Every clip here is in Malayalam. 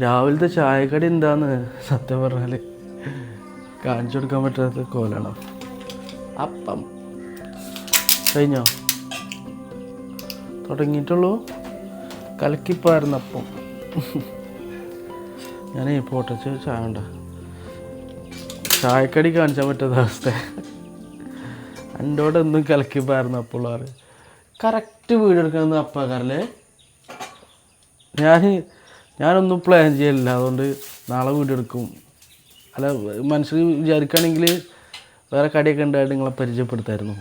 രാവിലത്തെ ചായക്കടി എന്താന്ന് സത്യം പറഞ്ഞാൽ കാണിച്ചു കൊടുക്കാൻ പറ്റാത്ത കോലാണ്. അപ്പം കഴിഞ്ഞോ? തുടങ്ങിയിട്ടുള്ളൂ. കലക്കിപ്പായിരുന്നു അപ്പം. ഞാൻ പൊട്ടച്ച് ചായ ഉണ്ട ചായക്കടി കാണിച്ചാൻ പറ്റാത്ത അവസ്ഥ. എൻ്റെ ഒന്നും കലക്കിപ്പായിരുന്നു അപ്പോളാറ് കറക്റ്റ് വീടെടുക്കണമെന്ന് അപ്പാക്കാരല്ലേ. ഞാനൊന്നും പ്ലാൻ ചെയ്യലില്ല. അതുകൊണ്ട് നാളെ വീടെടുക്കും. അല്ല, മനസ്സിൽ വിചാരിക്കുകയാണെങ്കിൽ വേറെ കടിയൊക്കെ ഉണ്ടായിട്ട് നിങ്ങളെ പരിചയപ്പെടുത്തായിരുന്നു.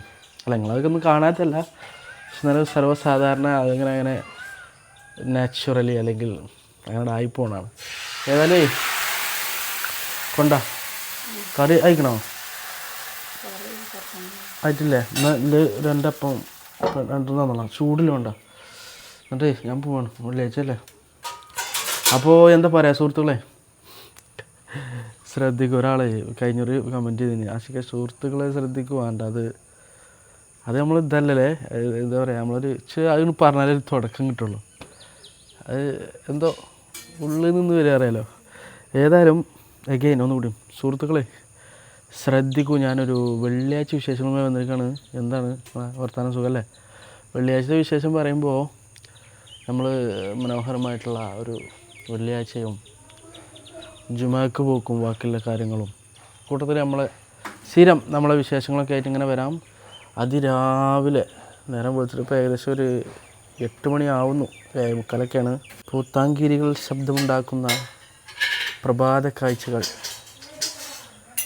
അല്ല, നിങ്ങളതൊക്കെ ഒന്നും കാണാത്തല്ല. പക്ഷെ എന്നാലും സർവ്വസാധാരണ അങ്ങനെ നാച്ചുറലി അല്ലെങ്കിൽ അങ്ങനെ ആയിപ്പോണാണ്. ഏതായാലും കൊണ്ടാ കറി അയക്കണോ? ആയിട്ടില്ലേ? എന്നാൽ ഇത് രണ്ടപ്പം രണ്ടെണ്ണം ചൂടിലുണ്ടോ? എന്നിട്ട് ഞാൻ പോവാണ്. വെള്ളിയാഴ്ചയല്ലേ. അപ്പോൾ എന്താ പറയുക സുഹൃത്തുക്കളെ, ശ്രദ്ധിക്കുക. ഒരാളെ കഴിഞ്ഞൊരു കമൻറ്റ് ചെയ്തിന്, ആശിക സുഹൃത്തുക്കളെ ശ്രദ്ധിക്കുക വേണ്ട. അത് നമ്മൾ ഇതല്ലേ, എന്താ പറയുക, നമ്മളൊരു അതിന് പറഞ്ഞാലേ ഒരു തുടക്കം കിട്ടുള്ളൂ. അത് എന്തോ ഉള്ളിൽ നിന്ന് വരെ അറിയാലോ. ഏതായാലും എഗെയിൻ ഒന്നുകൂടി സുഹൃത്തുക്കളെ ശ്രദ്ധിക്കൂ. ഞാനൊരു വെള്ളിയാഴ്ച വിശേഷങ്ങളുമായി വന്നിരിക്കുകയാണ്. എന്താണ് വർത്താനം, സുഖമല്ലേ? വെള്ളിയാഴ്ച വിശേഷം പറയുമ്പോൾ നമ്മൾ മനോഹരമായിട്ടുള്ള ഒരു വെള്ളിയാഴ്ചയും ജുമാക്ക് പോക്കും ബാക്കിയുള്ള കാര്യങ്ങളും കൂട്ടത്തിൽ നമ്മളെ വിശേഷങ്ങളൊക്കെ ആയിട്ട് ഇങ്ങനെ വരാം. അതിരാവിലെ നേരം വെളുത്തിട്ട് ഇപ്പോൾ ഏകദേശം ഒരു 8 മണി ആവുന്നു, 7:45 പൂത്താങ്കിരികൾ ശബ്ദമുണ്ടാക്കുന്ന പ്രഭാത കാഴ്ചകൾ.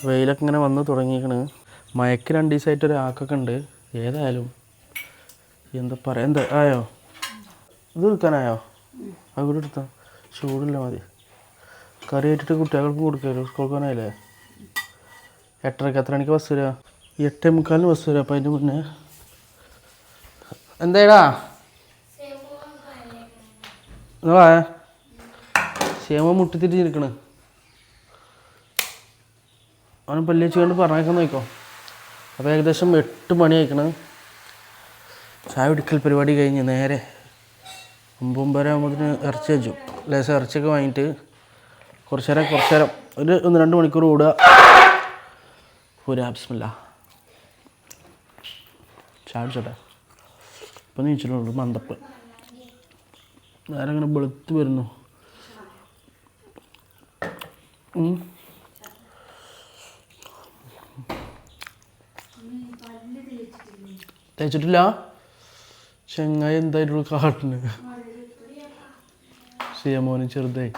വെയിലൊക്കെ ഇങ്ങനെ വന്ന് തുടങ്ങിയിരിക്കണ്. മയക്ക് 2 ദിവസമായിട്ട് ഒരു ആക്കൊക്കെ ഉണ്ട്. ഏതായാലും എന്താ പറയുക, എന്താ ആയോ? ഇത് എടുക്കാനായോ? അത് കൂടെ എടുത്താൽ ചൂടില്ല മതി. കറി ആയിട്ടിട്ട് കുട്ടികൾക്ക് കൊടുക്കാമല്ലോ. കൊടുക്കാനായില്ലേ? 8:30. എത്ര മണിക്ക് ബസ് വരിക? 8:45 ബസ് വരിക. അപ്പം അതിൻ്റെ മുന്നേ എന്താടാ സേമ മുട്ടിത്തിരിക്കണ്. അവന് പല്ലി വെച്ച് കൊണ്ട് പറഞ്ഞേക്കാൻ നോക്കോ. അപ്പോൾ ഏകദേശം 8 മണി ആയിക്കണ്. ചായ കുടിക്കൽ പരിപാടി കഴിഞ്ഞ് നേരെ 9:30 ആകുമ്പോഴത്തേന് ഇറച്ചി വെച്ചു. ലേശം ഇറച്ചിയൊക്കെ വാങ്ങിയിട്ട് കുറച്ച് നേരം ഒരു 1-2 മണിക്കൂർ ഓടുക. ബിസ്മില്ലാ ചായ കുടിച്ചോട്ടെ. ഇപ്പം നീച്ചിട്ടുള്ളൂ മന്തപ്പ്. നേരെ അങ്ങനെ വെളുത്ത് വരുന്നു. തേച്ചിട്ടില്ല ചെങ്ങായി. എന്തായിട്ടുള്ള കാട്ടിന് സിയമോന് ചെറുതായി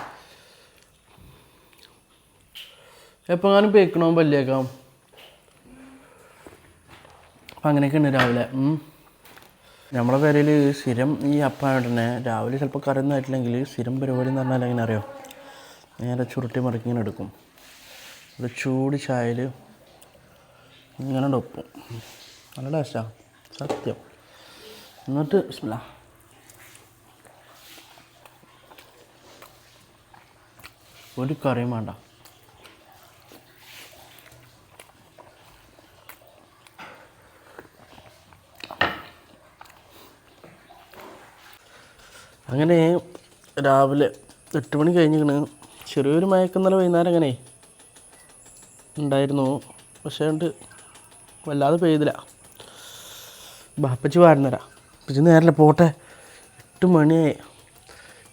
എപ്പോഴാനും പേക്കണോ പല്ലിയേക്കാം. അപ്പം അങ്ങനെയൊക്കെ ഉണ്ട് രാവിലെ. നമ്മളെ പേരിൽ സ്ഥിരം ഈ അപ്പായിട്ട് തന്നെ രാവിലെ ചിലപ്പോൾ കറിയൊന്നും ആയിട്ടില്ലെങ്കിൽ സ്ഥിരം പരിപാടി എന്ന് പറഞ്ഞാൽ എങ്ങനെ അറിയോ, നേരെ ചുരുട്ടി മടക്കി ഇങ്ങനെ എടുക്കും. ഒരു ചൂട് ചായയിൽ ഇങ്ങനെ ഒപ്പം നല്ല ടേസ്റ്റാണ് സത്യം. എന്നിട്ട് ബിസ്മില്ലാ ഒരു കറിയും വേണ്ട. അങ്ങനെ രാവിലെ 8 മണി കഴിഞ്ഞിരിക്കണ്. ചെറിയൊരു മയക്കം ഇന്നലെ വൈകുന്നേരം അങ്ങനെ ഉണ്ടായിരുന്നു. പക്ഷേ ഉണ്ട് വല്ലാതെ പെയ്തില്ല. ബാപ്പച്ചി വാരുന്നരാ. അപ്പച്ചി നേരല്ലേ പോട്ടെ. 8 മണിയായി.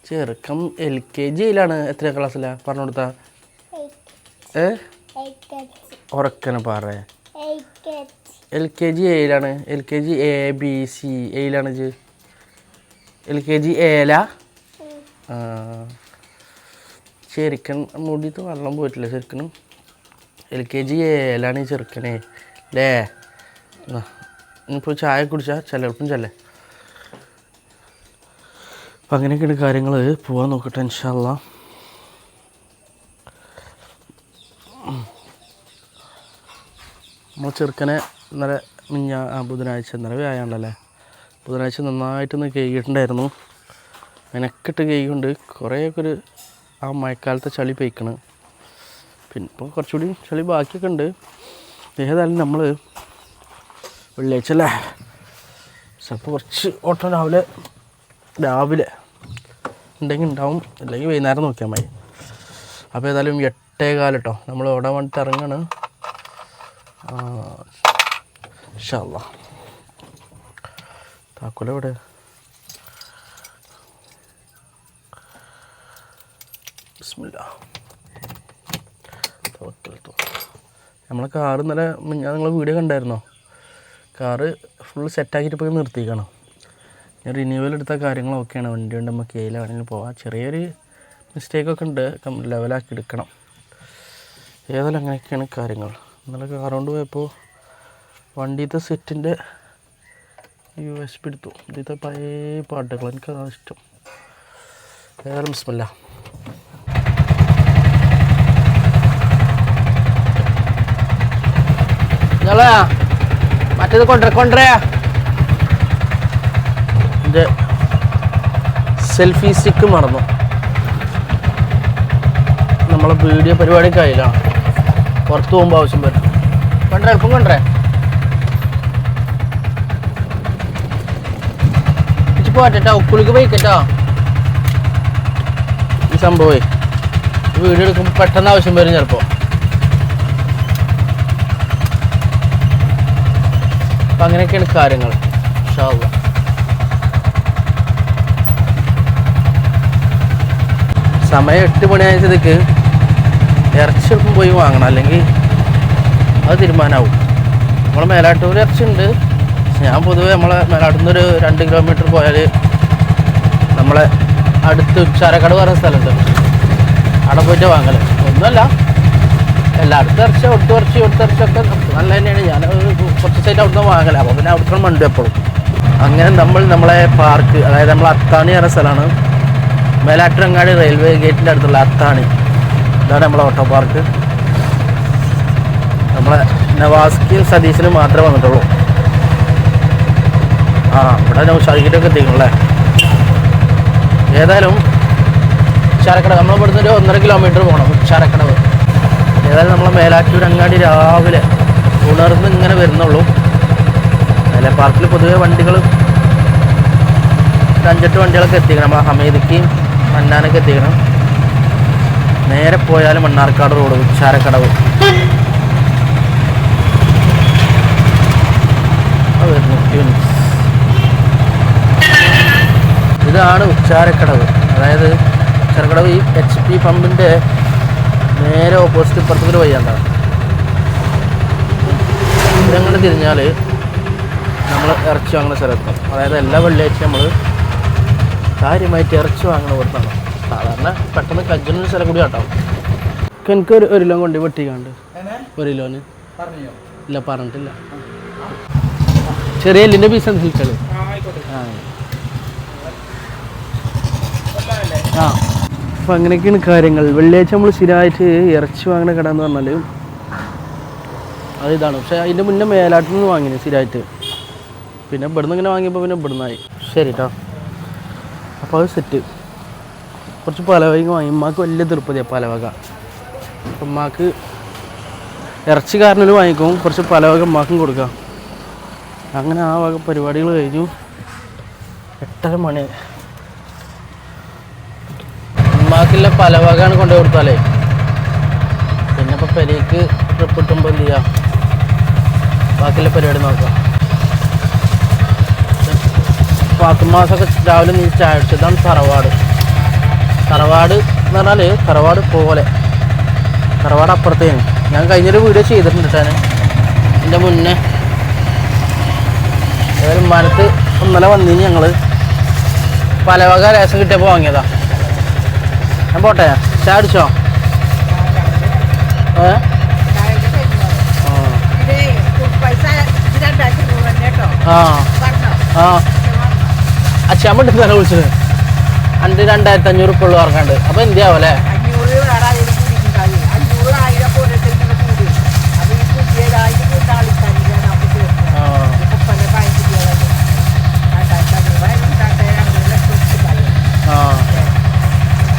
ചെറുക്കം LKG എത്രയാ ക്ലാസ്സിലാണ് പറഞ്ഞു കൊടുത്താ? ഉറക്കനെ പറ. LKG 7 LKG ABC 7 LKG 7 ചെറുക്കൻ മൂടിയിട്ട് വെള്ളം പോയിട്ടില്ല ചെറുക്കനും. LKG 7 ഈ ചെറുക്കനെ അല്ലേ. ഇപ്പോൾ ചായ കുടിച്ചാൽ ചിലപ്പം ചെല്ലേ. അപ്പം അങ്ങനെയൊക്കെയാണ് കാര്യങ്ങൾ. പോകാൻ നോക്കട്ടെ ഇൻഷാ അള്ളാ. നമ്മൾ ചെറുക്കനെ ഇന്നലെ ബുധനാഴ്ച ഇന്നലെ വ്യായാമല്ലേ, ബുധനാഴ്ച നന്നായിട്ടൊന്ന് കേൾക്കിയിട്ടുണ്ടായിരുന്നു. മെനക്കെട്ട് കേൾക്കുന്നുണ്ട്. കുറേയൊക്കെ ഒരു ആ മഴക്കാലത്തെ ചളി പെയ്ക്കണ്. പിന്നെ ഇപ്പോൾ കുറച്ചുകൂടി ചളി ബാക്കിയൊക്കെ ഉണ്ട്. ഏതായാലും നമ്മൾ വെള്ളിയാഴ്ച അല്ലേ, ചിലപ്പോൾ കുറച്ച് ഓട്ടം രാവിലെ ഉണ്ടെങ്കിൽ ഉണ്ടാവും, അല്ലെങ്കിൽ വൈകുന്നേരം നോക്കിയാൽ മതി. അപ്പോൾ ഏതായാലും 8:15 കേട്ടോ നമ്മൾ ഓടാൻ വേണ്ടിയിട്ട് ഇറങ്ങാണ്. ഇൻഷാ അല്ലാഹ്. താക്കോൽ എവിടെ? ബിസ്മില്ലാഹ്. നമ്മളെ കാറ് ഇന്നലെ ഞാൻ നിങ്ങളെ വീഡിയോ കണ്ടായിരുന്നോ? കാറ് ഫുൾ സെറ്റാക്കിയിട്ട് പോയി നിർത്തിക്കണം. ഞാൻ റിന്യൂവൽ എടുത്ത കാര്യങ്ങളൊക്കെയാണ്. വണ്ടി കൊണ്ട് നമുക്ക് ഏല വേണമെങ്കിൽ പോകാം. ചെറിയൊരു മിസ്റ്റേക്കൊക്കെ ഉണ്ട്, ലെവലാക്കി എടുക്കണം. ഏതായാലും അങ്ങനെയൊക്കെയാണ് കാര്യങ്ങൾ. ഇന്നലെ കാർ കൊണ്ട് പോയപ്പോൾ വണ്ടിയിലത്തെ സെറ്റിൻ്റെ USB എടുത്തു. ഇതിലത്തെ പഴയ പാട്ടുകൾ എനിക്കതാണ് ഇഷ്ടം. ഏതായാലും ബിസ്മില്ലാഹ്. മറ്റേത് കൊണ്ടുവരാ എൻ്റെ സെൽഫി സ്റ്റിക്ക് മറന്നു. നമ്മളെ വീഡിയോ പരിപാടിയൊക്കെ ആയില്ല, പുറത്ത് പോകുമ്പോൾ ആവശ്യം വരും. കൊണ്ടുവരാ, എളുപ്പം കൊണ്ടുവരാ. പോട്ടെട്ടോ, ഉക്കുളിക്ക് പോയിക്കട്ടോ. ഈ സംഭവമേ വീഡിയോ എടുക്കുമ്പോൾ പെട്ടെന്ന് ആവശ്യം വരും ചിലപ്പോൾ. അപ്പം അങ്ങനെയൊക്കെയാണ് കാര്യങ്ങൾ. ഇൻഷാ അല്ലാഹ്. സമയം 8 മണി ആയതിലേക്ക് ഇറച്ചി എളുപ്പം പോയി വാങ്ങണം, അല്ലെങ്കിൽ അത് തീരുമാനമാവും. നമ്മളെ മേലാട്ടൂർ ഇറച്ചി ഉണ്ട്. ഞാൻ പൊതുവേ നമ്മളെ മേലാട്ടിൽ നിന്നൊരു 2 കിലോമീറ്റർ പോയാൽ നമ്മളെ അടുത്ത് ഉച്ചാരക്കട പറഞ്ഞ സ്ഥലമുണ്ട്, അവിടെ പോയിട്ട് വാങ്ങൽ. ഒന്നുമല്ല, എല്ലായിടത്തും ഇറച്ചി ഒട്ടിറച്ചിയൊക്കെ നല്ല തന്നെയാണ്. ഞാൻ കുറച്ച് സൈറ്റ് അവിടുന്ന് വാങ്ങല, അപ്പോൾ പിന്നെ അവിടുത്തെ മണ്ടു എപ്പോഴും. അങ്ങനെ നമ്മളെ പാർക്ക്, അതായത് നമ്മളെ അത്താണി പറഞ്ഞ സ്ഥലമാണ്. മേലാറ്റൂരങ്ങാടി റെയിൽവേ ഗേറ്റിൻ്റെ അടുത്തുള്ള അത്താണി, ഇതാണ് നമ്മളെ ഓട്ടോ പാർക്ക്. നമ്മളെ നവാസ്കിയും സതീശിനും മാത്രമേ വന്നിട്ടുള്ളൂ. ഇവിടെ നൗഷാദിക്കൊക്കെ എത്തിക്കണല്ലേ. ഏതായാലും ഉച്ചാരക്കടവ് നമ്മൾ ഇവിടുന്ന് ഒരു 1.5 കിലോമീറ്റർ പോകണം ഉച്ചാരക്കടവ്. ഏതായാലും നമ്മളെ മേലാറ്റൂരങ്ങാടി രാവിലെ ഉണർന്ന് ഇങ്ങനെ വരുന്നുള്ളൂ. മേലെ പാർക്കിൽ പൊതുവെ വണ്ടികൾ 5-8 വണ്ടികളൊക്കെ എത്തിക്കണം. നമ്മളെ ഹമീദിക്കും മന്നാനൊക്കെ എത്തിക്കണം. നേരെ പോയാലും മണ്ണാർക്കാട് റോഡ് ഉച്ചാരക്കടവ് വരുന്നു. ഇതാണ് ഉച്ചാരക്കടവ്. അതായത് ഉച്ചാരക്കടവ് ഈ HP പമ്പിൻ്റെ നേരെ ഓപ്പോസിറ്റ് ഇപ്പുറത്തൊരു വയ്യാണ്ടാണ്. ഇതങ്ങനെ തിരിഞ്ഞാൽ നമ്മൾ ഇറച്ചി വാങ്ങുന്ന സ്ഥലത്ത്, അതായത് എല്ലാ വെള്ളിയാഴ്ച നമ്മൾ കാര്യമായിട്ട് ഇറച്ചി വാങ്ങുന്ന പുറത്താണ്. സാധാരണ പെട്ടെന്ന് കജ്ജിനൊരു സ്ഥലം കൂടി ആട്ടാവും. എനിക്ക് 1 കിലോ കൊണ്ട് വെട്ടിക്കാണ്ട് 1 കിലോന് ഇല്ല പറഞ്ഞിട്ടില്ല. ചെറിയ എല്ലിൻ്റെ പീസ് നിൽക്കള്. അപ്പം അങ്ങനെയൊക്കെയാണ് കാര്യങ്ങൾ. വെള്ളിയാഴ്ച നമ്മൾ സ്ഥിരമായിട്ട് ഇറച്ചി വാങ്ങുന്ന കട എന്ന് പറഞ്ഞാൽ അത് ഇതാണ്. പക്ഷേ അതിൻ്റെ മുന്നേ മേലാട്ടിൽ നിന്ന് വാങ്ങിന് സ്ഥിരമായിട്ട്. പിന്നെ ഇവിടുന്ന് ഇങ്ങനെ വാങ്ങിയപ്പോൾ പിന്നെ ഇവിടുന്നായി. ശരി കേട്ടോ. അപ്പോൾ അത് സെറ്റ്. കുറച്ച് പലവക വാങ്ങി. ഉമ്മാക്ക് വലിയ തൃപ്പതിയാണ് പലവക. അപ്പം ഉമ്മാക്ക് ഇറച്ചിക്കാരനൊരു വാങ്ങിക്കും, കുറച്ച് പലവക ഉമ്മാക്കും കൊടുക്കാം. അങ്ങനെ ആ വക പരിപാടികൾ കഴിഞ്ഞു. 8:30 മണി. ഉമ്മാക്കില്ല പലവകയാണ് കൊണ്ടുപോയി കൊടുത്താലേ പിന്നെ ഇപ്പോൾ പെരേക്ക് ട്രിപ്പ് ഇട്ടുമ്പോൾ എന്ത് ചെയ്യുക, ബാക്കിയുള്ള പരിപാടി നോക്കാം. 10 മാസമൊക്കെ രാവിലെ നീ ചായ അടിച്ചു. ഇതാണ് തറവാട്. തറവാട് എന്ന് പറഞ്ഞാൽ തറവാട് പോലെ, തറവാട് അപ്പുറത്തേന്. ഞാൻ കഴിഞ്ഞൊരു വീഡിയോ ചെയ്തിട്ടുണ്ട് കേട്ടോ എൻ്റെ മുന്നേ. ഏതായാലും മനത്ത് ഇന്നലെ വന്നിന് ഞങ്ങൾ പലവക രസം കിട്ടിയപ്പോൾ വാങ്ങിയതാ. ഞാൻ പോട്ടെ, ചായ അടിച്ചോ? അച്ഛമ്മ എടുത്ത് തന്നെ വിളിച്ചത്. 2,500 ഉള്ളു ഓർക്കാണ്ട്. അപ്പോൾ എന്തിയാവല്ലേ?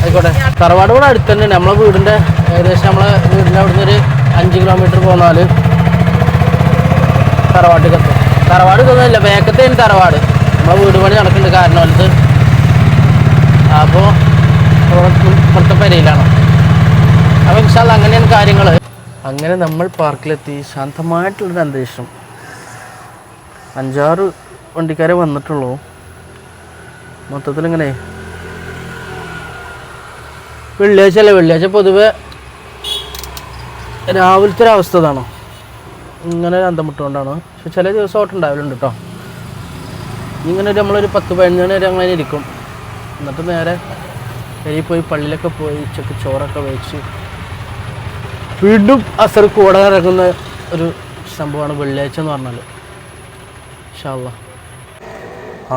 ആയിക്കോട്ടെ. തറവാട് കൂടെ അടുത്ത് തന്നെ. നമ്മളെ വീടിൻ്റെ ഏകദേശം നമ്മളെ വീടിൻ്റെ അവിടെ നിന്ന് ഒരു 5 കിലോമീറ്റർ പോന്നാൽ തറവാട്ടിൽ എത്തും. തറവാട് ഇതൊന്നുമില്ല, വേക്കത്തേന് തറവാട്. നമ്മളെ വീട് പണി നടക്കുന്നുണ്ട് കാരണവലത്ത്. അപ്പോൾ ഇപ്പുറത്തെ പെരയിലാണ്. അപ്പോൾ ഇൻഷാ അല്ലാഹ് അങ്ങനെയാണ് കാര്യങ്ങൾ. അങ്ങനെ നമ്മൾ പാർക്കിലെത്തി. ശാന്തമായിട്ടുള്ളൊരു അന്തരീക്ഷം. 5-6 വണ്ടിക്കാരെ വന്നിട്ടുള്ളൂ. മൊത്തത്തിലിങ്ങനെ വെള്ളിയാഴ്ച പൊതുവെ രാവിലത്തെ ഒരു അവസ്ഥ ഇതാണോ, ഇങ്ങനെ ഒരു അന്തമുട്ടുകൊണ്ടാണ്. പക്ഷെ ചില ദിവസം ഓട്ടം ഉണ്ടാവലുണ്ട് കേട്ടോ. ഇങ്ങനെ നമ്മളൊരു 10-15 മണി വരെ അങ്ങനെ ഇരിക്കും. എന്നിട്ട് നേരെ പെരിയിൽ പോയി പള്ളിയിലൊക്കെ പോയി ഉച്ചക്ക് ചോറൊക്കെ വെച്ച് വീണ്ടും അസർ കൂടെ ഇറങ്ങുന്ന ഒരു സംഭവമാണ് വെള്ളിയാഴ്ച എന്ന് പറഞ്ഞാൽ. ഇൻഷാ അല്ലാഹ്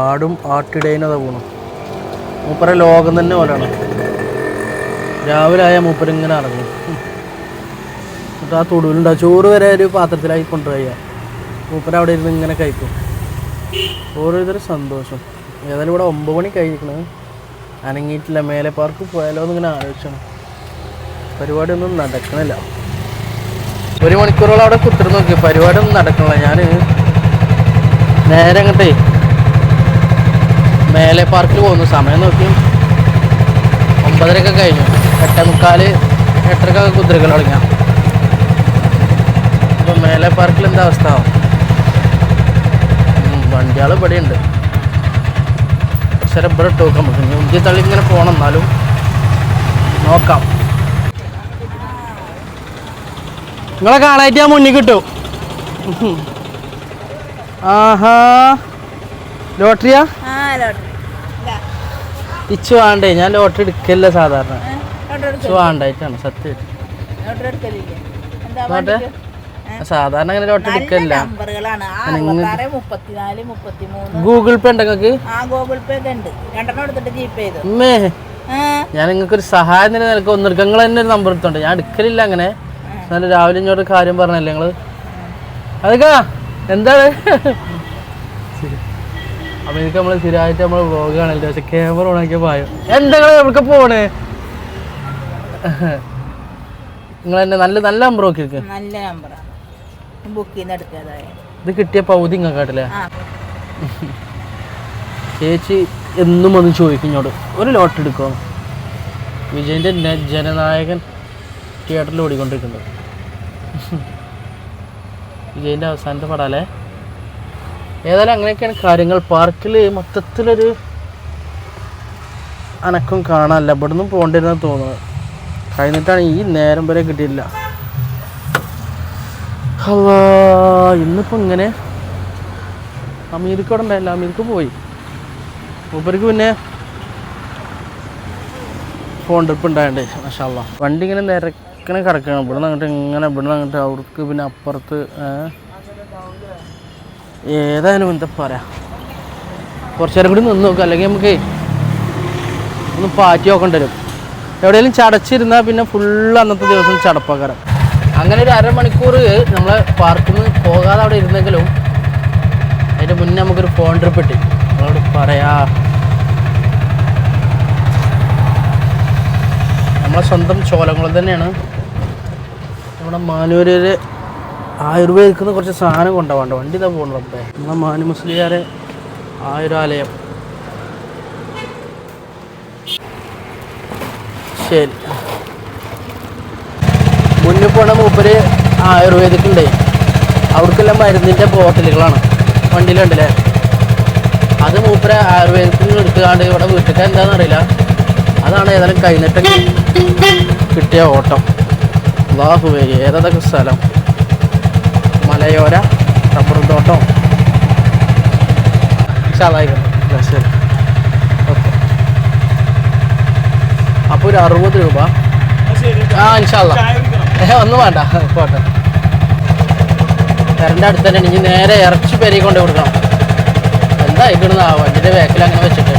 ആടും ആട്ടിടേനതാ പോകണം. മൂപ്പര ലോകം തന്നെ പോലെയാണ്. രാവിലെ ആയാൽ മൂപ്പരിങ്ങനെ ഇറങ്ങും. എന്നിട്ട് ആ തൊടുവിലുണ്ടാവും. ചോറ് വരെ ഒരു പാത്രത്തിലായി കൊണ്ടുപോയി മൂപ്പര അവിടെ ഇരുന്ന് ഇങ്ങനെ കഴിക്കും. ഓരോരുത്തർ സന്തോഷം. ഏതായാലും ഇവിടെ 9 മണി കഴിഞ്ഞിരിക്കണത്, അനങ്ങിയിട്ടില്ല. മേലെ പാർക്ക് പോയാലോ എന്നിങ്ങനെ ആലോചിച്ചാണ്. പരിപാടിയൊന്നും നടക്കണില്ല. 1 മണിക്കൂറോളം അവിടെ കുത്തിരുന്ന് നോക്കി, പരിപാടിയൊന്നും നടക്കണില്ല. ഞാൻ നേരെ അങ്ങോട്ടേ മേലെ പാർക്കിൽ പോകുന്നു. സമയം നോക്കി 9:30 കഴിഞ്ഞു. 8:45 8:30 കുതിരകൾ തുടങ്ങിയ. അപ്പോൾ മേലെ പാർക്കിൽ എന്താ അവസ്ഥ? വണ്ടികൾ ഇവിടെ ഉണ്ട്. പക്ഷേ ഇവിടെ ഇട്ട് നോക്കാൻ പറ്റും. ഉന്തി തള്ളി ഇങ്ങനെ പോകണം, എന്നാലും നോക്കാം. നിങ്ങളെ കാണാനായിട്ട് ഞാൻ മുന്നിൽ കിട്ടും. ആഹാ, ലോട്ടറിയാ? ഇച്ചു വേണ്ടേ? ഞാൻ ലോട്ടറി എടുക്കല്ല സാധാരണ. ഇച്ചു വേണ്ടായിട്ടാണ് സത്യം. സാധാരണ അങ്ങനെ ലോട്ടറി എടുക്കല്ല. ഗൂഗിൾ പേ ഉണ്ട് നിങ്ങൾക്ക്? ഞാൻ നിങ്ങൾക്ക് ഒരു സഹായം നിലക്ക് ഒന്നെടുക്കുക. നിങ്ങൾ തന്നെ ഒരു നമ്പർ എടുത്തോണ്ട്. ഞാൻ എടുക്കലില്ല അങ്ങനെ. എന്നാലും രാവിലെ ഇങ്ങോട്ട് കാര്യം പറഞ്ഞല്ലേ നിങ്ങള്. അതൊക്കെ എന്താണ്? അപ്പൊ എനിക്ക് നമ്മള് സ്ഥിരമായിട്ട് നമ്മള് വ്ളോഗ് കാണല്ലോ. പക്ഷെ ക്യാമറ ഓണാക്കിയ പായോ. എന്താ എവിടെ പോണ്? നിങ്ങൾ തന്നെ നല്ല നല്ല നമ്പർ നോക്കി. ഇത് കിട്ടിയ പൗതി ഇങ്ങോട്ടില്ലേ? ചേച്ചി എന്നും വന്ന് ചോദിക്കും ഇങ്ങോട്ട്, ഒരു ലോട്ടറി എടുക്കുമോ? വിജയൻ്റെ ജനനായകൻ തിയേറ്ററിൽ ഓടിക്കൊണ്ടിരിക്കുന്നത്. വിജയൻ്റെ അവസാനത്തെ പടമല്ലേ? ഏതായാലും അങ്ങനെയൊക്കെയാണ് കാര്യങ്ങൾ. പാർക്കിൽ മൊത്തത്തിലൊരു അനക്കം കാണാനല്ല. ഇവിടെ നിന്നും പോകേണ്ടിരുന്നെന്ന് തോന്നുന്നത്. കഴിഞ്ഞിട്ടാണ് ഈ നേരം വരെ കിട്ടിയില്ല. അല്ലാ, ഇന്നിപ്പോൾ ഇങ്ങനെ അമീർക്ക് അവിടെ ഉണ്ടായില്ല. അമീർക്ക് പോയി. മൂപ്പർക്ക് പിന്നെ ഫോൺ ട്രിപ്പ് ഉണ്ടായണ്ടേ. മാഷാ അല്ലാ. വണ്ടി ഇങ്ങനെ നിരക്കണ കിടക്കണം. ഇവിടെ നിന്ന് അങ്ങോട്ട് ഇങ്ങനെ, ഇവിടെ നിന്ന് അങ്ങോട്ട് അവർക്ക്, പിന്നെ അപ്പുറത്ത്. ഏതായാലും എന്താ പറയാ, കുറച്ച് നേരം കൂടി നിന്ന് നോക്കുക. അല്ലെങ്കിൽ നമുക്ക് ഒന്ന് പാറ്റി നോക്കേണ്ടി വരും. എവിടെയെങ്കിലും ചടച്ചിരുന്നാൽ പിന്നെ ഫുള്ള് അന്നത്തെ ദിവസം ചടപ്പകരം. അങ്ങനെ ഒരു അരമണിക്കൂർ നമ്മളെ പാർക്കിൽ നിന്ന് പോകാതെ അവിടെ ഇരുന്നെങ്കിലും അതിൻ്റെ മുന്നേ നമുക്കൊരു ഫോൺ ട്രിപ്പ് കിട്ടി. നമ്മളോട് പറയാ, നമ്മളെ സ്വന്തം ചോലകുളം തന്നെയാണ്. നമ്മുടെ മാനൂരിൽ ആയുർവേദിക്കുന്ന കുറച്ച് സാധനം കൊണ്ടുപോകണ്ട. വണ്ടി ഇതാ പോകണേ. നമ്മളെ മാനു മുസ്ലിയാരെ ആയുരാലയം. ശരി, മുന്നിൽ പോണ മൂപ്പര് ആയുർവേദിക്കുണ്ടേ. അവർക്കെല്ലാം മരുന്നിൻ്റെ ബോട്ടിലുകളാണ് വണ്ടിയിലുണ്ടല്ലേ. അത് മൂപ്പര് ആയുർവേദിക്കിൽ എടുത്തുകൊണ്ട് ഇവിടെ വീട്ടിൽ എന്താണെന്ന് അറിയില്ല. അതാണ് ഏതായാലും കഴിഞ്ഞിട്ട് കിട്ടിയ ഓട്ടം. അല്ലാഹുവേ, ഏതൊക്കെ സ്ഥലം, മലയോര റബ്ബർ തോട്ടം. ശരി, ഓക്കെ. അപ്പോൾ ഒരു 60 രൂപ. ഇൻഷാ അല്ലാഹ്. ഒന്നും വേണ്ട, പോട്ടെ. കരൻ്റെ അടുത്ത് തന്നെ. ഇനി നേരെ ഇറച്ചി പെരി കൊണ്ട് കൊടുക്കണം. എന്താ ഇവിടുന്ന് ആ വണ്ടിൻ്റെ ബാക്കിൽ അങ്ങനെ വെച്ചിട്ട്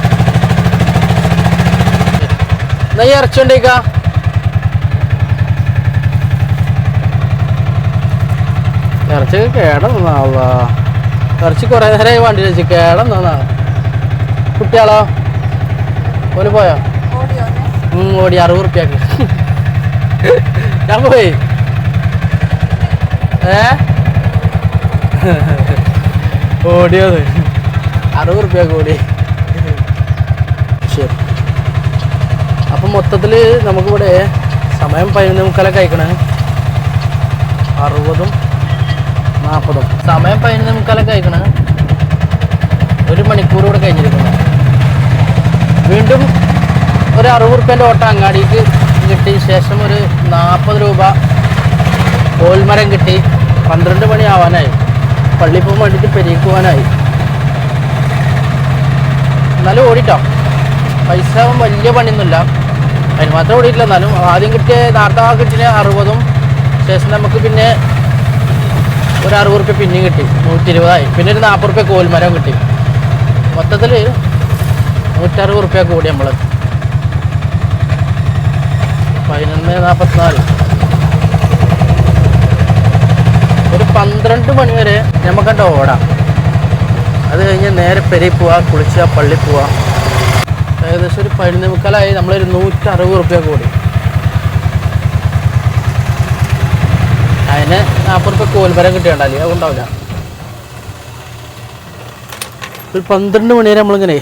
എന്നാ ഈ ഇറച്ചി കൊണ്ടേക്കാ. ഇറച്ചി കേടന്നാ. ഇറച്ചി കുറേ നേരമായി വണ്ടി വെച്ച് കേടന്നാ. കുട്ടിയാളോ ഓല് പോയോ? ഓടി 60 റുപ്യക്ക്. ഞാൻ പോയി. ഓടിയത് 60 റുപ്യക്ക് ഓടി. ശരി, അപ്പം മൊത്തത്തിൽ നമുക്കിവിടെ സമയം 11:45 കഴിക്കണേ, 60-ഉം 40-ഉം. സമയം 11:45 കഴിക്കണേ, 1 മണിക്കൂർ കൂടെ കഴിഞ്ഞിരിക്കുന്നു. വീണ്ടും ഒരു 60 റുപ്യേൻ്റെ ഓട്ടം അങ്ങാടിക്ക് കിട്ടി. ശേഷം ഒരു 40 രൂപ കോൽമരം കിട്ടി. 12 മണി ആവാനായി. പള്ളിയിൽ പോകാൻ വേണ്ടിയിട്ട് പെരീക്ക് പോകാനായി. എന്നാലും ഓടിട്ടോ, പൈസ വലിയ പണിയൊന്നുമില്ല, അതിന് മാത്രം ഓടിയിട്ടില്ല. എന്നാലും ആദ്യം കിട്ടിയ നേരത്തെ കിട്ടിയ 60-ഉം ശേഷം നമുക്ക് പിന്നെ ഒരു 60 റുപ്യ പിന്നെയും കിട്ടി, 120 പിന്നെ ഒരു 40 റുപ്യ കോൽമരം കിട്ടി. മൊത്തത്തിൽ 160 റുപ്യ കൂടി നമ്മൾ. 11:44. ഒരു 12 മണി വരെ നമുക്കണ്ട ഓടാം. അത് കഴിഞ്ഞ് നേരെ പെരയിൽ പോവാ, കുളിച്ചാൽ പള്ളിയിൽ പോവാം. ഏകദേശം ഒരു 11:45 നമ്മളൊരു 160 റുപ്യ കൂടി. അതിന് 40 റുപ്യ കോൽമരം കിട്ടിയുണ്ടല്ലേ, അതുകൊണ്ടാവില്ല. ഒരു 12 മണി വരെ നമ്മളിങ്ങനെ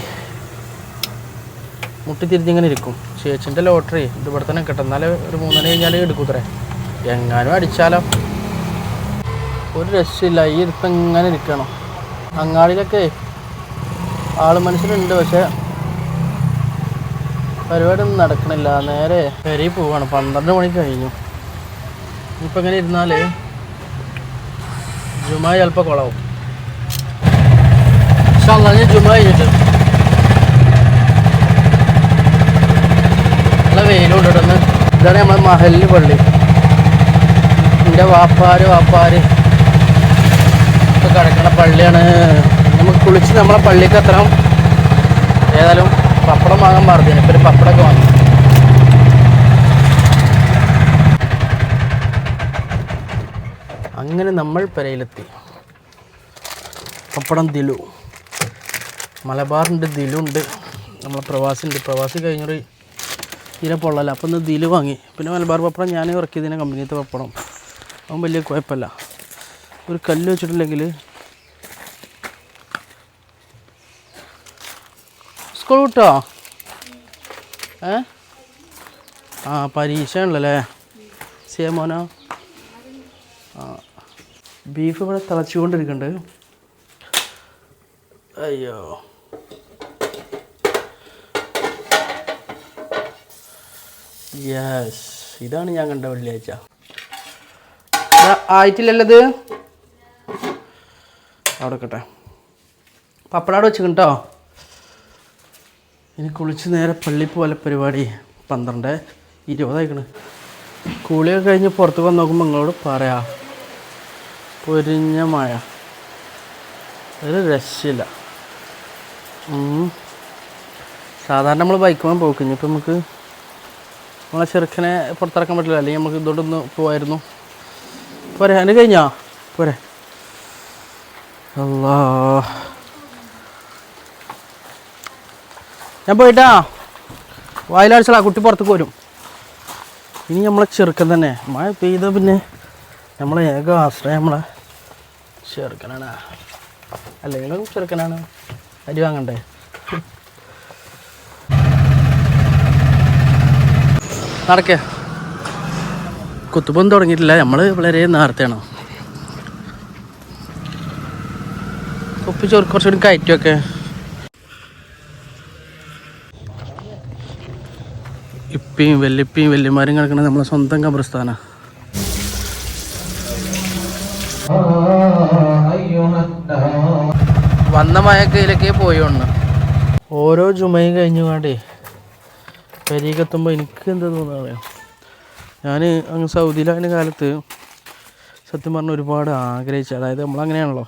മുട്ടി തിരിഞ്ഞിങ്ങനെ ഇരിക്കും. ചേച്ചിൻ്റെ ലോട്ടറി ഇത് ഇവിടെ തന്നെ കിട്ടും. എന്നാലും ഒരു 3 മണി കഴിഞ്ഞാൽ എടുക്കൂത്രേ. എങ്ങാനും അടിച്ചാലോ, ഒരു രക്ഷയില്ല. ഈ ഇരുത്തം ഇങ്ങനെ ഇരിക്കണം. അങ്ങാടിയിലൊക്കെ ആള് മനുഷ്യരുണ്ട്, പക്ഷെ പരിപാടി ഒന്നും നടക്കണില്ല. നേരെ പെരയിൽ പോവാണ്. 12 മണി കഴിഞ്ഞു. ഇപ്പം ഇങ്ങനെ ഇരുന്നാൽ ജുമാ ചിലപ്പോൾ കുളവും. പക്ഷെ അന്ന് ജുമാ കഴിഞ്ഞിട്ട് നല്ല വെയിലുണ്ടിടുന്ന്. ഇതാണ് നമ്മളെ മഹല്ല് പള്ളി. എൻ്റെ വാപ്പാര് ഒക്കെ കിടക്കണ പള്ളിയാണ്. നമുക്ക് കുളിച്ച് നമ്മളെ പള്ളിക്ക് എത്തണം. ഏതായാലും പപ്പടം വാങ്ങാൻ മറന്നു. ഇപ്പം ഒരു പപ്പടമൊക്കെ വാങ്ങി. അങ്ങനെ നമ്മൾ പെരയിലെത്തി. പപ്പടം ദിലു, മലബാറിൻ്റെ ദിലുണ്ട്, നമ്മളെ പ്രവാസി കഴിഞ്ഞൊരു തീരെ പൊള്ളല. അപ്പം ഒന്ന് ദിലു വാങ്ങി. പിന്നെ മലബാർ പപ്പടം ഞാൻ ഇറക്കിയതിനെ കമ്പനിയത്തെ പപ്പടം, അവൻ വലിയ കുഴപ്പമില്ല. ഒരു കല്ല് വെച്ചിട്ടില്ലെങ്കിൽ സ്കൂൾ വിട്ടോ? പരീക്ഷ ഉള്ളല്ലേ മോനോ? ബീഫ് ഇവിടെ തിളച്ചുകൊണ്ടിരിക്കുന്നുണ്ട്. അയ്യോ, യെസ്, ഇതാണ് ഞാൻ കണ്ട വെള്ളിയാഴ്ച. ആയിട്ടില്ലല്ലത്, അവിടെ കേട്ടെ. പപ്പടാട് വെച്ച് കേട്ടോ. ഇനി കുളിച്ച് നേരെ പള്ളി പോലെ പരിപാടി. 12:20 കൂളിയൊക്കെ കഴിഞ്ഞ് പുറത്ത് വന്ന് നോക്കുമ്പോൾ നിങ്ങളോട് പറയാം, പൊരിഞ്ഞ മഴ, ഒരു രക്ഷയില്ല. സാധാരണ നമ്മൾ ബൈക്കുമ്പോൾ പോക്ക്. ഇനിയിപ്പോൾ നമുക്ക് നമ്മളെ ചെറുക്കനെ പുറത്തിറക്കാൻ പറ്റില്ല, അല്ലെങ്കിൽ നമുക്ക് ഇതോടൊന്ന് പോവായിരുന്നു. പോരെ, അതിന് കഴിഞ്ഞാ പോരെ. അല്ലാ, ഞാൻ പോയിട്ടാ വായിലടിച്ചാ കുട്ടി പുറത്തേക്ക് വരും. ഇനി നമ്മളെ ചെറുക്കൻ തന്നെ. മഴ പെയ്ത പിന്നെ നമ്മളെ ഏക ആശ്രയം നമ്മളെ ചെറുക്കനാണ്. അല്ലെങ്കിലും ചെറുക്കനാണ്. അരി വാങ്ങണ്ടേ? നടക്കേ. കുത്തുബൊന്നും തുടങ്ങിയിട്ടില്ല, നമ്മൾ വളരെ നേരത്തെയാണ്. ഉപ്പ് കുറച്ചുകൂടി കയറ്റുമൊക്കെ. ഇപ്പിയും വല്യമാരും കിടക്കണത് നമ്മളെ സ്വന്തം ഖബർസ്ഥാനാണ്. വന്ന മഴക്കയിലൊക്കെ പോയോണ്ട് ഓരോ ജുമയും കഴിഞ്ഞു കാണ്ടേ പെരീക്കെത്തുമ്പോൾ എനിക്ക് എന്താ തോന്നുക, ഞാൻ അങ്ങ് സൗദിയിലായ കാലത്ത് സത്യം പറഞ്ഞാൽ ഒരുപാട് ആഗ്രഹിച്ചു. അതായത് നമ്മളങ്ങനെയാണല്ലോ,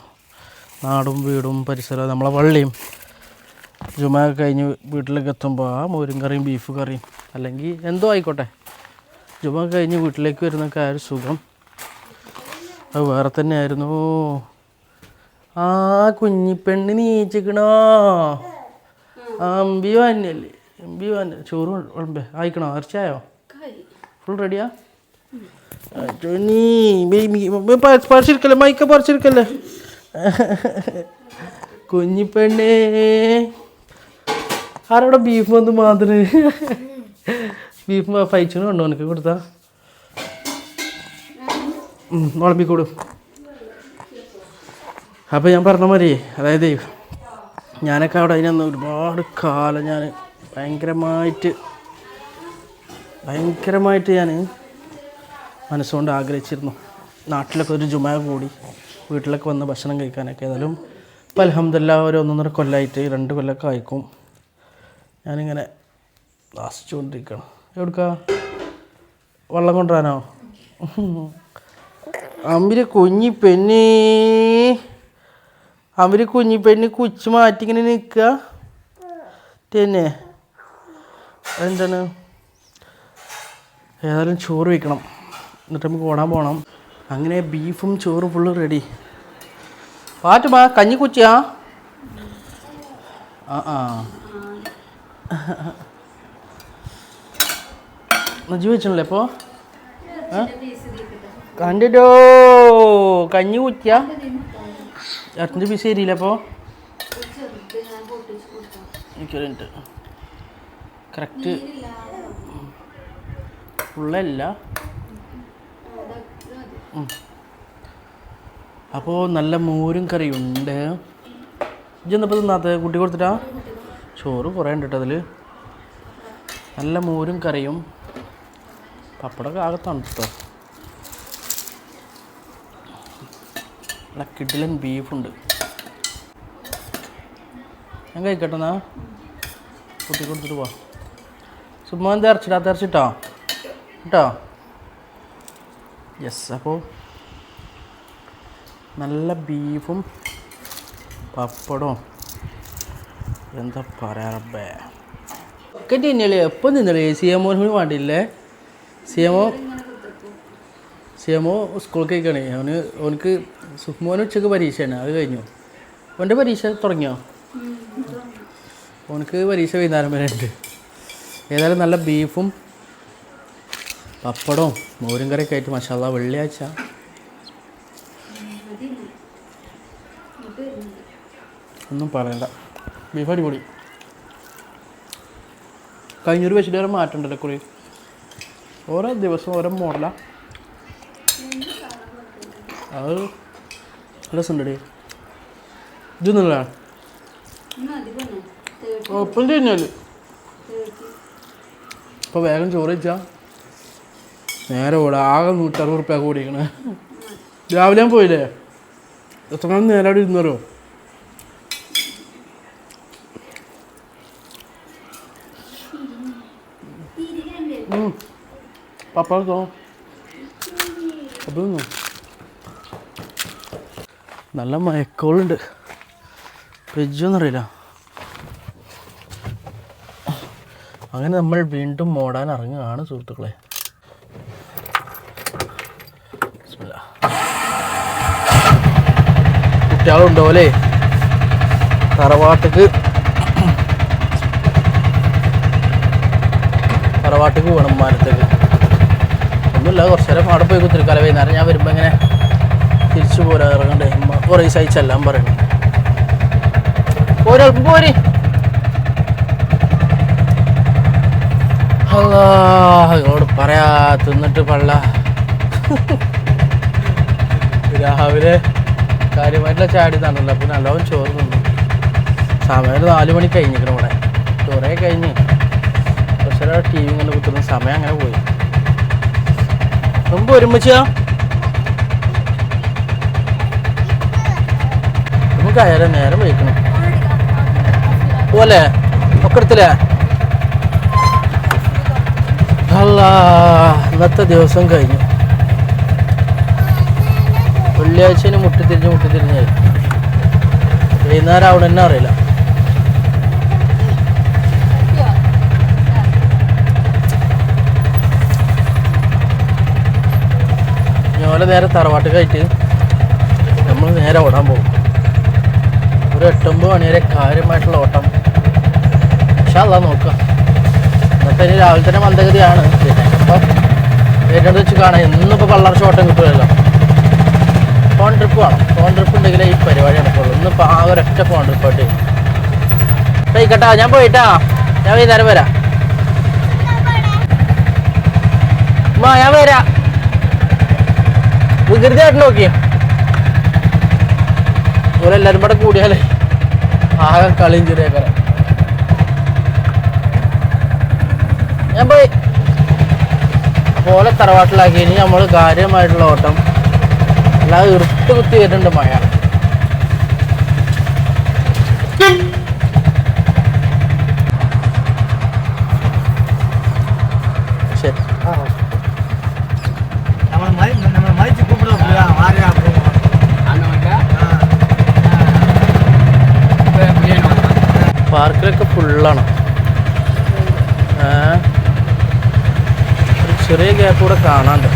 നാടും വീടും പരിസരവും നമ്മളെ പള്ളിയും. ജുമ കഴിഞ്ഞ് വീട്ടിലേക്ക് എത്തുമ്പോൾ ആ മോരും കറിയും ബീഫ് കറിയും അല്ലെങ്കിൽ എന്തോ ആയിക്കോട്ടെ, ജുമ കഴിഞ്ഞ് വീട്ടിലേക്ക് വരുന്നൊക്കെ ആ ഒരു സുഖം അത് വേറെ തന്നെയായിരുന്നു. ആ കുഞ്ഞിപ്പെണ്ണ് നീച്ചിക്കണോ? അമ്പി വന്നല്ലേ, അമ്പി വന്ന. ചോറ് വിളമ്പേ ആയിക്കണോ? ഇറച്ചായോ? ഫുൾ റെഡിയാ? പറിച്ചിരിക്കല്ലേ, മൈക്ക പറിച്ചിരിക്കല്ലേ കുഞ്ഞിപ്പെണ്ണേ. ആരവിടെ ബീഫ് വന്ന് മാത്രം ബീഫ് ഫൈച്ചിന് കൊണ്ടോ എനിക്ക് കൊടുത്താ? വിളമ്പിക്കൂടും. അപ്പോൾ ഞാൻ പറഞ്ഞ മാതിരി, അതായത് ഞാനൊക്കെ അവിടെ അതിനന്ന് ഒരുപാട് കാലം ഞാൻ ഭയങ്കരമായിട്ട് ഞാൻ മനസ്സുകൊണ്ട് ആഗ്രഹിച്ചിരുന്നു നാട്ടിലൊക്കെ ഒരു ജുമാ കൂടി വീട്ടിലൊക്കെ വന്ന് ഭക്ഷണം കഴിക്കാനൊക്കെ. ഏതായാലും ഇപ്പം അൽഹംദുലില്ലാ ഒരു 1.5 കൊല്ലമായിട്ട് 2 കൊല്ലമൊക്കെ ആയിക്കും ഞാനിങ്ങനെ ആസ്വദിച്ചുകൊണ്ടിരിക്കണം. എവിടുക്കാ വെള്ളം കൊണ്ടുവരാനോ? അമ്പിരി കുഞ്ഞിപ്പെണ്ണി കുച്ച് മാറ്റിങ്ങനെ നിൽക്കുക തന്നെ. എന്താണ്? ഏതായാലും ചോറ് വയ്ക്കണം, എന്നിട്ട് നമുക്ക് ഓടാൻ പോകണം. അങ്ങനെ ബീഫും ചോറും ഫുള്ള് റെഡി. പാറ്റുമാ കഞ്ഞി കുച്ചിയാ? നജി വെച്ചല്ലേ ഇപ്പോൾ? കണ്ടിട്ടോ കഞ്ഞി കുറ്റിയാ? ഇറച്ചിൻ്റെ പീസ് ശരിയില്ല അപ്പോൾ? എനിക്കൊരു മിനിറ്റ്, കറക്റ്റ് ഫുള്ളല്ല. അപ്പോൾ നല്ല മോരും കറിയുണ്ട്. ഇതെന്നപ്പോൾ തിന്നാത്ത കുട്ടി കൊടുത്തിട്ടാ? ചോറ് കുറേ ഉണ്ട് കേട്ടോ അതിൽ. നല്ല മോരും കറിയും പപ്പടമൊക്കെ ആകെ തണുത്തോ. നല്ല കിടിലൻ ബീഫുണ്ട്. ഞാൻ കഴിക്കട്ടെ എന്നാ, കുട്ടി കൊടുത്തിട്ട് പോവാം. സുമ്മാൻ തെരച്ചിട്ടോ കേട്ടോ. യെസ്. അപ്പോൾ നല്ല ബീഫും പപ്പടവും എന്താ പറയാറേ ഒക്കെ തിന്നല്ലേ. എപ്പം തിന്നല്ലേ? സിയമോന് വേണ്ടിയില്ലേ? സിയമോ സ്കൂളിൽ കഴിക്കണേ. ഓനക്ക് സുഖ്മോന് ഉച്ചക്ക് പരീക്ഷയാണ്, അത് കഴിഞ്ഞു. ഓൻ്റെ പരീക്ഷ തുടങ്ങിയോ? ഓനക്ക് പരീക്ഷ വൈകുന്നേരം വരെ ഉണ്ട്. ഏതായാലും നല്ല ബീഫും പപ്പടവും മോരും കറിയൊക്കെ ആയിട്ട് മാഷാല്ലാ. വെള്ളിയാഴ്ച ഒന്നും പറയണ്ട, ബീഫ് അടിപൊളി. കഴിഞ്ഞൊരു വെച്ചിട്ട് വേറെ മാറ്റമുണ്ടല്ലോ കുറി. ഓരോ ദിവസം ഓരോ മോഡലാണ്. അത് രസമുണ്ടേ. ഇതൊന്നുമില്ല ഒപ്പം കഴിഞ്ഞാൽ ഇപ്പോൾ വേഗം ചോറ് വെച്ചാൽ നേരെ ഓടാ. ആകെ 160 റുപ്യ കൂടിയിരിക്കണേ. രാവിലെ ഞാൻ പോയില്ലേ, എത്ര നേരം അവിടെ ഇരുന്നോ. പപ്പോ അപ്പോൾ നല്ല മയക്കോളുണ്ട്, ഫ്രിഡ്ജൊന്നും അറിയില്ല. അങ്ങനെ നമ്മൾ വീണ്ടും ഓടാൻ ഇറങ്ങുകയാണ് സുഹൃത്തുക്കളെ. കുട്ടികളുണ്ടോ അല്ലേ? തറവാട്ടിക്ക് പോകണം മാനത്തേക്ക്. ഒന്നുമില്ല, കുറച്ച് നേരം അവിടെ പോയി കുത്തിരിക്കാല. വൈകുന്നേരം ഞാൻ വരുമ്പോൾ ഇങ്ങനെ തിരിച്ചു പോരാ ഇറങ്ങണ്ടേ. കുറേ സഹിച്ചെല്ലാം പറയണം. ഒരൽപ്പം പോരി. നിങ്ങളോട് പറയാ തിന്നിട്ട് പള്ള. രാവിലെ കാര്യമായിട്ടുള്ള ചാടി തന്നല്ലോ. അപ്പോൾ നല്ലോണം ചോറ് തിന്നു. സമയം 4 മണി കഴിഞ്ഞിരിക്കണം. ഇവിടെ ചോറേ കഴിഞ്ഞ് കുറച്ച് നേരം TV ഇങ്ങനെ കുത്തുന്ന സമയം അങ്ങനെ പോയി. മുമ്പ് ഒരുമിച്ചാ നമുക്ക് ആയാലും നേരം വയ്ക്കണം പോലെ ഒക്കെ എടുത്തില്ലേ. അല്ലാ, ഇന്നത്തെ ദിവസം കഴിഞ്ഞു. വെള്ളിയാഴ്ചന് മുട്ടിത്തിരിഞ്ഞായി. വൈകുന്നേരം അവിടെ തന്നെ അറിയില്ല. ഞോലെ നേരെ തറവാട്ടുകായിട്ട് നമ്മൾ നേരെ ഓടാൻ പോകും. ഒരു 8-9 മണി വരെ കാര്യമായിട്ടുള്ള ഓട്ടം. പക്ഷെ അതാ നോക്കുക. ഇന്നത്തെ ഇനി രാവിലെ തന്നെ മന്ദഗതിയാണ്. പിന്നെ ഇപ്പം ഏറ്റവും വെച്ച് കാണാം. ഇന്നിപ്പോൾ പള്ളർച്ച ഓട്ടം കിട്ടുമല്ലോ. ഫോൺ ട്രിപ്പ് വേണം. ഫോൺ ട്രിപ്പ് ഉണ്ടെങ്കിലേ ഈ പരിപാടി നടക്കുള്ളൂ. ഇന്നിപ്പോൾ ആ ഒരൊറ്റ ഫോൺ ട്രിപ്പായിട്ട് കഴിക്കട്ടാ. ഞാൻ പോയിട്ടാ, ഞാൻ വൈകുന്നേരം വരാം. ഞാൻ വരാം. വികൃതിയായിട്ട് നോക്കിയേ ഓരോ എല്ലാവരും കൂടെ കൂടിയാലേ ആകെ കളിയും ചെറിയ ഞാൻ പോയി പോലെ തറവാട്ടിലാക്കി ഇനി നമ്മൾ കാര്യമായിട്ടുള്ള ഓട്ടം അല്ലാതെ ഇറുട്ട് കുത്തി വരുന്നുണ്ട് മഴ. ശരി പാർക്കിലൊക്കെ ഫുള്ളാണ്. ഒരു ചെറിയ ഗ്യാപ്പ് കൂടെ കാണാണ്ട്.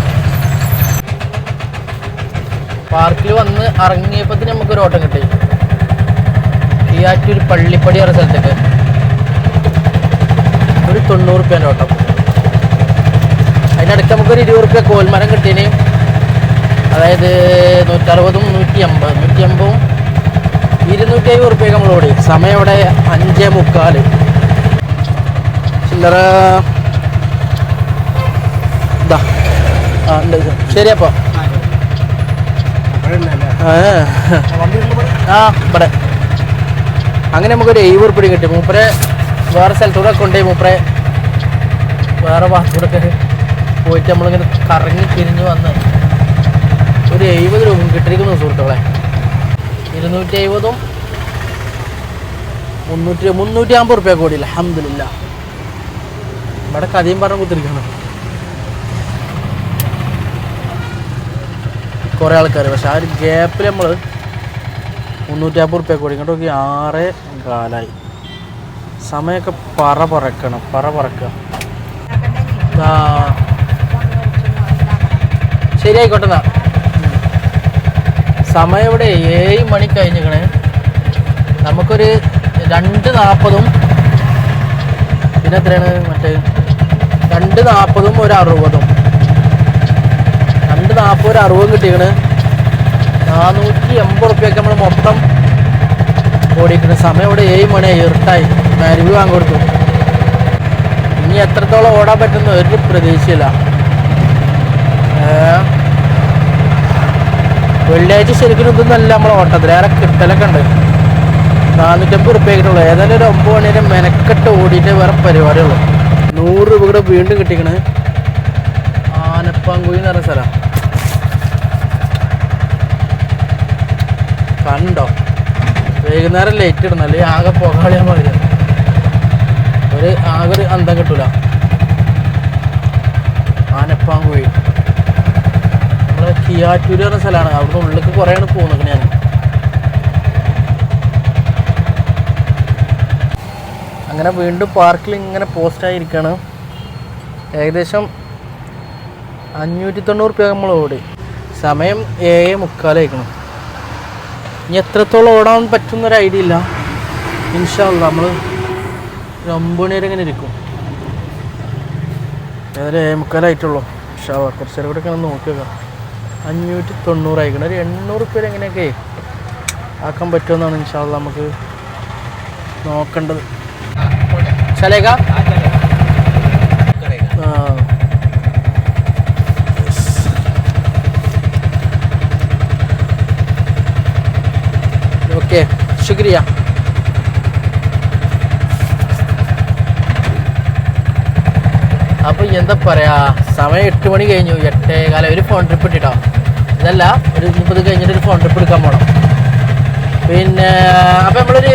പാർക്കിൽ വന്ന് ഇറങ്ങിയപ്പോൾ നമുക്കൊരു ഓട്ടം കിട്ടി. ഈയാറ്റൂർ പള്ളിപ്പടി പറഞ്ഞ സ്ഥലത്തേക്ക് ഒരു 90 റുപ്യേൻ്റെ ഓട്ടം. അതിനടുത്ത് നമുക്കൊരു 20 റുപ്യ കോൽമരം കിട്ടീന്. അതായത് 160, 150 250 റുപ്യക്ക് നമ്മൾ ഓടി. സമയം ഇവിടെ 5:45. ചില്ലറ ഇതാ ഉണ്ട്. ശരി അപ്പോൾ ഇവിടെ അങ്ങനെ നമുക്കൊരു 70 റുപ്യ കിട്ടി. മൂപ്പരെ വേറെ സ്ഥലത്തൂടെ കൊണ്ടുപോയി മൂപ്പരെ വേറെ ഭാഗത്തൂടെ പോയിട്ട് നമ്മളിങ്ങനെ കറങ്ങി തിരിഞ്ഞ് വന്ന് ഒരു 70 രൂപ കിട്ടിയിരിക്കുന്നു സുഹൃത്തുക്കളെ. 250 350 റുപ്യ കൂടിയില്ല. അൽഹംദുലില്ലാ. ഇവിടെ കഥയും പറഞ്ഞ് കുത്തിരിക്കണം കുറേ ആൾക്കാർ. പക്ഷെ ആ ഒരു ഗ്യാപ്പിൽ നമ്മൾ 350 റുപ്യ കൂടി ഇങ്ങോട്ട് നോക്കി 6:15. സമയമൊക്കെ പറക്കുക. ശരിയായിക്കോട്ടെ എന്നാ. സമയം ഇവിടെ 7 മണി കഴിഞ്ഞിക്കണേ. നമുക്കൊരു 2:40 പിന്നെ എത്രയാണ് മറ്റേ 2:40 ഒരു 60. 2:40 ഒരു 60 കിട്ടിക്കണ്. 480 റുപ്യൊക്കെ നമ്മൾ മൊത്തം ഓടിക്കണ്. സമയം ഇവിടെ 7 മണിയായി. ഇരുട്ടായി. മരുവ് വാങ്ങി കൊടുത്തു. ഇനി എത്രത്തോളം ഓടാൻ പറ്റുന്ന ഒരു പ്രതീക്ഷയില്ല. വെള്ളിയാഴ്ച ശരിക്കും ഇതൊന്നല്ല നമ്മളെ ഓട്ടത്തിൽ ഏറെ കിട്ടലൊക്കെ ഉണ്ട്. 450 റുപ്യക്കുള്ളൂ. ഏതായാലും ഒരു 9 മണി വരെ മെനക്കെട്ട് ഓടിയിട്ട് വേറെ പരിപാടിയുള്ളൂ. 100 രൂപ കൂടെ വീണ്ടും കിട്ടിക്കണ്. ആനപ്പാങ്കുഴി എന്ന് പറഞ്ഞ സ്ഥലം കണ്ടോ? വൈകുന്നേരം ലൈറ്റ് ഇടണം, അല്ലെങ്കിൽ ആകെ പുകകളിയാൻ മതി. ആകെ ഒരു അന്തം കിട്ടൂല. ആനപ്പാങ്കുഴി നമ്മളെ കിയാറ്റൂർ പറഞ്ഞ സ്ഥലമാണ്. അവിടുന്ന് ഉള്ളിലേക്ക് കുറേയാണ് പോകുന്നത്. ഞാൻ അങ്ങനെ വീണ്ടും പാർക്കിൽ ഇങ്ങനെ പോസ്റ്റായിരിക്കുകയാണ്. ഏകദേശം 590 റുപ്യ നമ്മൾ ഓടി. സമയം 7:45 ഇനി എത്രത്തോളം ഓടാൻ പറ്റുന്നൊരു ഐഡിയ ഇല്ല. ഇൻഷാ അല്ലാഹ് നമ്മൾ ഒരു 9 മണി വരെ ഇങ്ങനെ ഇരിക്കും. ഏതായാലും 7:45 ഇൻഷാ അല്ലാഹ്. കുറച്ച് നേരം കൂടെ ഒക്കെ നോക്കി വെക്കാം. 590 ആയിക്കണം. ഒരു 800 റുപ്യ എങ്ങനെയൊക്കെ ആക്കാൻ പറ്റുമെന്നാണ് ഇൻഷാ അല്ലാഹ് നമുക്ക് നോക്കേണ്ടത്. ചലേഗാ ഓക്കെ, ശുക്രിയ. അപ്പോൾ എന്താ പറയുക, സമയം 8 മണി കഴിഞ്ഞു. 8:15 ഒരു ഫോൺ ട്രിപ്പ് ഇട്ടിട്ടോ. ഇതല്ല, ഒരു 30 കഴിഞ്ഞിട്ട് ഒരു ഫോൺ ട്രിപ്പ് എടുക്കാൻ പോകണം. പിന്നെ അപ്പോൾ നമ്മളൊരു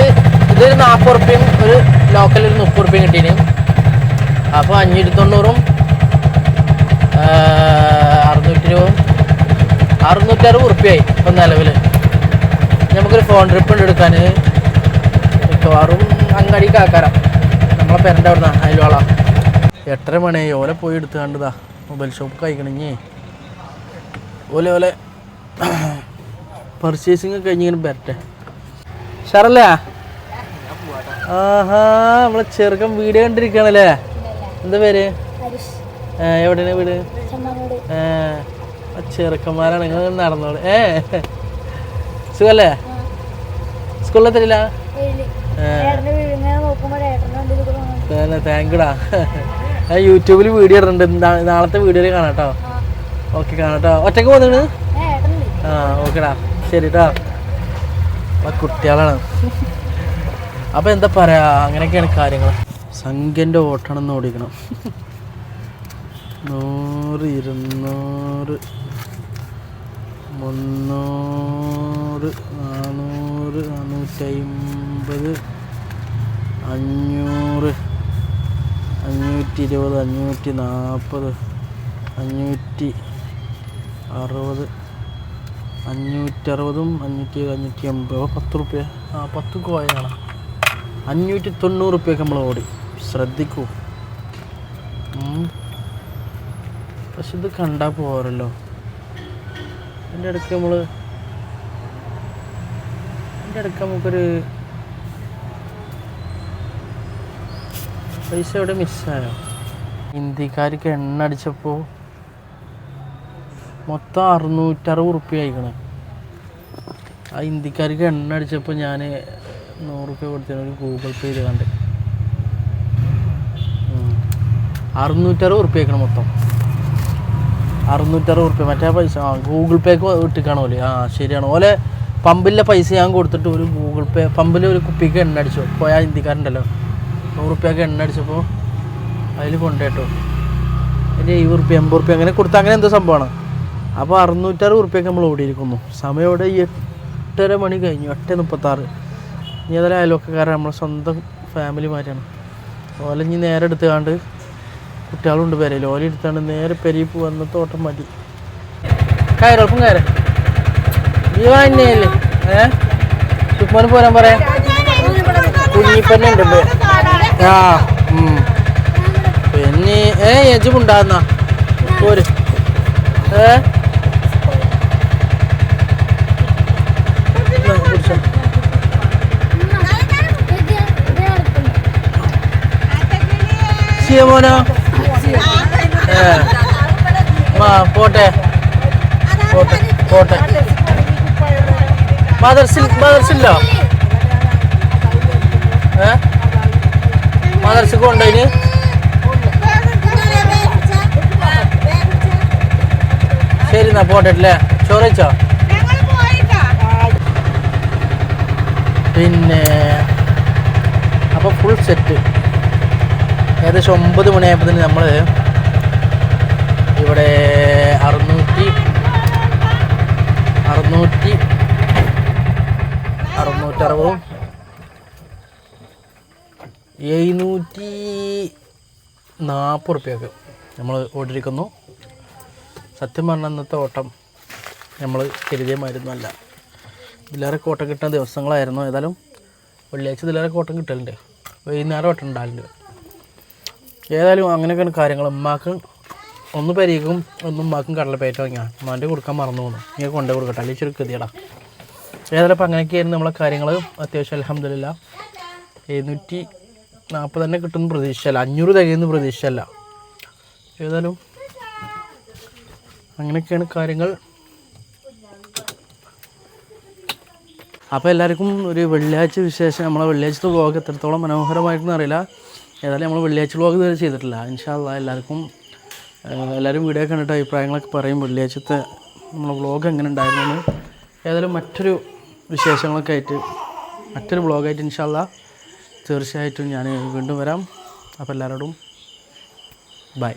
ഇതൊരു 40 റുപ്യയും ഒരു ലോക്കൽ ഒരു 30 റുപ്യയും കിട്ടീന്. അപ്പോൾ 590 660 റുപ്യയായി ഇപ്പം നിലവിൽ. നമുക്കൊരു ഫോൺ ട്രിപ്പ് ഉണ്ട് എടുക്കാൻ. മിക്കവാറും അങ്ങാടിക്ക് ആക്കാരം. നമ്മളെ പെരൻ്റെ അവിടെ നിന്നാണ് അയൽവാള. 8:30 മണിയായി. ഓലെ പോയി എടുത്ത് കണ്ടതാ മൊബൈൽ ഷോപ്പ് കഴിക്കണമെങ്കിൽ ഓലെ പർച്ചേസിങ് കഴിഞ്ഞിങ്ങനെ വരട്ടെ. ഷറല്ലേ? ആഹാ, നമ്മളെ ചെറുക്കൻ വീഡിയോ കണ്ടിരിക്കുകയാണല്ലേ. എന്താ പേര്? എവിടെയാണ് വീട്? ചെറുക്കന്മാരാണ്. നിങ്ങൾ നടന്നോളൂ. സുഖല്ലേ? സ്കൂളിൽ തരില്ല? താങ്ക്യൂടാ. ഞാൻ യൂട്യൂബിൽ വീഡിയോ ഇടുന്നുണ്ട്. നാളത്തെ വീഡിയോയിൽ കാണാം കേട്ടോ. ഓക്കെ, കാണാം കേട്ടോ. ഒറ്റയ്ക്ക് പോകുന്നത്? ആ ഓക്കെടാ ശരി കേട്ടോ കുട്ടികളാണ്. അപ്പോൾ എന്താ പറയുക, അങ്ങനെയൊക്കെയാണ് കാര്യങ്ങൾ. സംഖ്യൻ്റെ ഓട്ടണമെന്ന് ഓടിക്കണം. 100 200 300 400 450 500 520 540 560 560 580 10 റുപ്യ. 10 കോയിനാണ്. 590 റുപ്യക്ക് നമ്മൾ ഓടി. ശ്രദ്ധിക്കൂ. പക്ഷെ ഇത് കണ്ടാൽ പോരല്ലോ. എൻ്റെ ഇടയ്ക്ക് നമുക്കൊരു പൈസ ഇവിടെ മിസ്സായോ. ഹിന്ദിക്കാർക്ക് എണ്ണ അടിച്ചപ്പോൾ മൊത്തം 660 റുപ്യ ആയിക്കണേ. ആ ഹിന്ദിക്കാർക്ക് എണ്ണ അടിച്ചപ്പോൾ ഞാൻ 100 റുപ്യ കൊടുത്തതിന് ഒരു ഗൂഗിൾ പേ ചെയ്ത് കണ്ട് 660 റുപ്യ ആയിക്കണം മൊത്തം. 660 റുപ്യ മറ്റേ പൈസ ഗൂഗിൾ പേക്ക് ഇട്ടിക്കാണോ ഓല്. ശരിയാണ്. ഓലെ പമ്പിലെ പൈസ ഞാൻ കൊടുത്തിട്ട് ഒരു ഗൂഗിൾ പേ പമ്പിൽ ഒരു കുപ്പിക്ക് എണ്ണ അടിച്ചു പോയാൽ ഹിന്ദിക്കാരുണ്ടല്ലോ 100 റുപ്യക്ക് എണ്ണ അടിച്ചപ്പോൾ അതിൽ കൊണ്ടുപോയിട്ടോ അതിൻ്റെ 70 റുപ്യ 80 റുപ്യ അങ്ങനെ കൊടുത്ത അങ്ങനെ എന്തോ സംഭവമാണ്. അപ്പോൾ 660 റുപ്യക്ക് നമ്മൾ ഓടിയിരിക്കുന്നു. സമയം ഇവിടെ 8:30 മണി കഴിഞ്ഞു. 8:36. ഇനി ഏതായാലും അയൽവക്കക്കാരൻ നമ്മളെ സ്വന്തം ഫാമിലിമാരാണ്. ഓല ഇനി നേരെ എടുത്തുകൊണ്ട് കുട്ടികളുണ്ട് പേരയിൽ ഓല എടുത്താണ്ട് നേരെ പെരീപ്പ് വന്നിട്ട് ഓട്ടം മതി. കയറൊപ്പം കയറ ജീവന്നല്ലേ സുക്മാന് പോരാൻ പറയാം. കുഞ്ഞിപ്പന്നെ ഉണ്ട് പിന്നെ യജുണ്ടാകുന്ന പോര് മോനോ പോട്ടെ പോട്ടെ പോട്ടെ. മദർസില്ലോ മദർസിക്ക് കൊണ്ടതിന് ശരി എന്നാ പോട്ടെ. ചോറ് വെച്ചോ? പിന്നെ അപ്പോൾ ഫുൾ സെറ്റ്. ഏകദേശം 9 മണിയായപ്പോൾ നമ്മൾ ഇവിടെ 660 740 റുപ്യക്ക് നമ്മൾ ഓടിയിരിക്കുന്നു. സത്യം പറഞ്ഞാൽ അന്നത്തെ ഓട്ടം നമ്മൾ കരുതിയമായിരുന്നല്ല. ഇതിലേറെ ഓട്ടം കിട്ടുന്ന ദിവസങ്ങളായിരുന്നു. ഏതായാലും വെള്ളിയാഴ്ച ഇതിലേറെ ഓട്ടം കിട്ടലുണ്ട്. വൈകുന്നേരം ഓട്ടം ഉണ്ടാകലുണ്ട്. ഏതായാലും അങ്ങനെയൊക്കെയാണ് കാര്യങ്ങൾ. ഉമ്മാക്ക് ഒന്ന് പരിക്കും ഒന്നും ഉമ്മാക്കും കടലപ്പേറ്റ വാങ്ങിയാൽ ഉമ്മാൻ്റെ കൊടുക്കാൻ മറന്നു പോകുന്നു. ഇങ്ങനെ കൊണ്ടു കൊടുക്കട്ടെ അല്ലെങ്കിൽ ചെറു ഗതിയടാ. ഏതായാലും അപ്പോൾ അങ്ങനെയൊക്കെയായിരുന്നു നമ്മളെ കാര്യങ്ങൾ. അത്യാവശ്യം അൽഹംദുലില്ലാ 740 തന്നെ കിട്ടുമെന്ന് പ്രതീക്ഷയല്ല. 500 തികയുന്ന പ്രതീക്ഷയല്ല. ഏതായാലും അങ്ങനെയൊക്കെയാണ് കാര്യങ്ങൾ. അപ്പോൾ എല്ലാവർക്കും ഒരു വെള്ളിയാഴ്ച വിശേഷം. നമ്മളെ വെള്ളിയാഴ്ചത്തെ വ്ളോഗ് എത്രത്തോളം മനോഹരമായിട്ടെന്ന് അറിയില്ല. ഏതായാലും നമ്മൾ വെള്ളിയാഴ്ച വ്ളോഗ് ഇതുവരെ ചെയ്തിട്ടില്ല. ഇൻഷാ അല്ലാഹ് എല്ലാവരും വീഡിയോ കണ്ടിട്ട് അഭിപ്രായങ്ങളൊക്കെ പറയും. വെള്ളിയാഴ്ചത്തെ നമ്മളെ വ്ളോഗ് എങ്ങനെ ഉണ്ടായിരുന്നു. ഏതായാലും മറ്റൊരു വിശേഷങ്ങളൊക്കെ ആയിട്ട് മറ്റൊരു വ്ളോഗായിട്ട് ഇൻഷാ അല്ലാഹ് തീർച്ചയായിട്ടും ഞാൻ വീണ്ടും വരാം. അപ്പോൾ എല്ലാവരോടും ബൈ.